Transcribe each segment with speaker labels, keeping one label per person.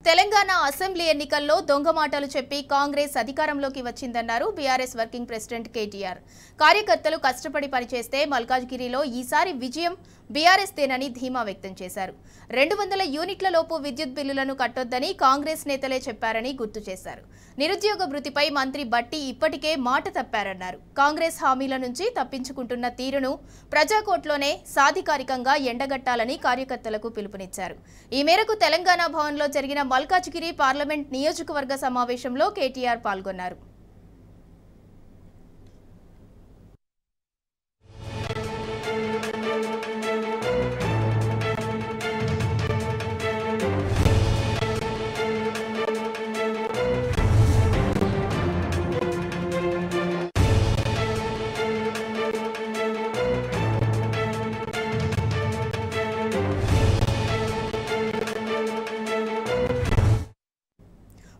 Speaker 1: Telangana assembly ఎన్నికల్లో దొంగ మాటలు చెప్పి కాంగ్రెస్ అధికారంలోకి వచ్చిందన్నారు బీఆర్ఎస్ వర్కింగ్ ప్రెసిడెంట్ కేటీఆర్. కార్యకర్తలు కష్టపడి పనిచేస్తే మల్కాజ్గిరిలో ఈసారి విజయం బీఆర్ఎస్ దేనని ధీమా వ్యక్తం చేశారు. 200 యూనిట్ల లోపు విద్యుత్ బిల్లులను కట్టొద్దని కాంగ్రెస్ నేతలే చెప్పారని గుర్తు చేశారు. నిరుద్యోగ భృతిపై మంత్రి బట్టి ఇప్పటికే మాట తప్పారన్నారు. కాంగ్రెస్ హామీల నుంచి తప్పించుకుంటున్న తీరును ప్రజాకోట్లోనే సాధికారికంగా ఎండగట్టాలని కార్యకర్తలకు పిలుపునిచ్చారు. ఈ మేరకు తెలంగాణ భవన్లో జరిగిన మల్కాజ్గిరి పార్లమెంట్ నియోజకవర్గ సమావేశంలో కేటీఆర్ పాల్గొన్నారు.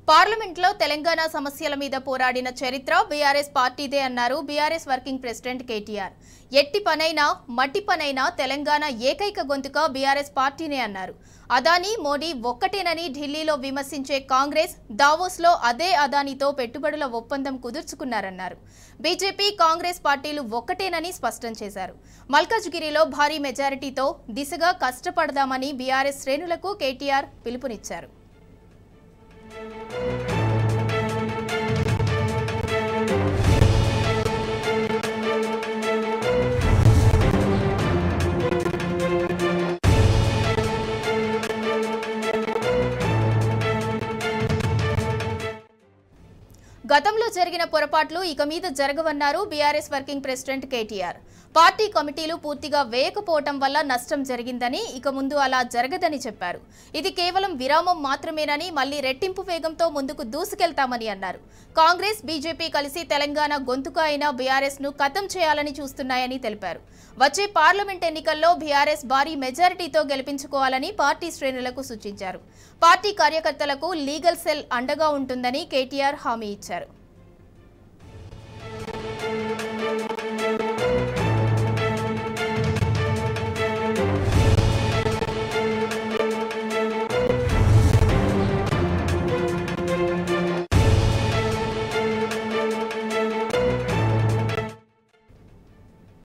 Speaker 1: పార్లమెంట్లో తెలంగాణ సమస్యల మీద పోరాడిన చరిత్ర బీఆర్ఎస్ పార్టీదే అన్నారు బీఆర్ఎస్ వర్కింగ్ ప్రెసిడెంట్ కేటీఆర్. ఎట్టి పనైనా మట్టి పనైనా తెలంగాణ ఏకైక గొంతుక బీఆర్ఎస్ పార్టీనే అన్నారు. అదానీ మోడీ ఒక్కటేనని ఢిల్లీలో విమర్శించే కాంగ్రెస్ దావోస్లో అదే అదానీతో పెట్టుబడుల ఒప్పందం కుదుర్చుకున్నారన్నారు. బీజేపీ కాంగ్రెస్ పార్టీలు ఒక్కటేనని స్పష్టం చేశారు. మల్కాజ్గిరిలో భారీ మెజారిటీతో దిశగా కష్టపడదామని బీఆర్ఎస్ శ్రేణులకు కేటీఆర్ పిలుపునిచ్చారు. గతంలో జరిగిన పొరపాట్లు ఇక మీద జరగవన్నారు BRS working president KTR. Party కమిటీలు పూర్తిగా వేయకపోవటం వల్ల నష్టం జరిగిందని, ఇక ముందు అలా జరగదని చెప్పారు. ఇది కేవలం విరామం మాత్రమేనని, మళ్లీ రెట్టింపు వేగంతో ముందుకు దూసుకెళ్తామని అన్నారు. కాంగ్రెస్ బీజేపీ కలిసి తెలంగాణ గొంతుక అయిన బీఆర్ఎస్ ను ఖతం చేయాలని చూస్తున్నాయని తెలిపారు. వచ్చే పార్లమెంట్ ఎన్నికల్లో బీఆర్ఎస్ భారీ మెజారిటీతో గెలిపించుకోవాలని పార్టీ శ్రేణులకు సూచించారు. పార్టీ కార్యకర్తలకు లీగల్ సెల్ అండగా ఉంటుందని కేటీఆర్ హామీ ఇచ్చారు.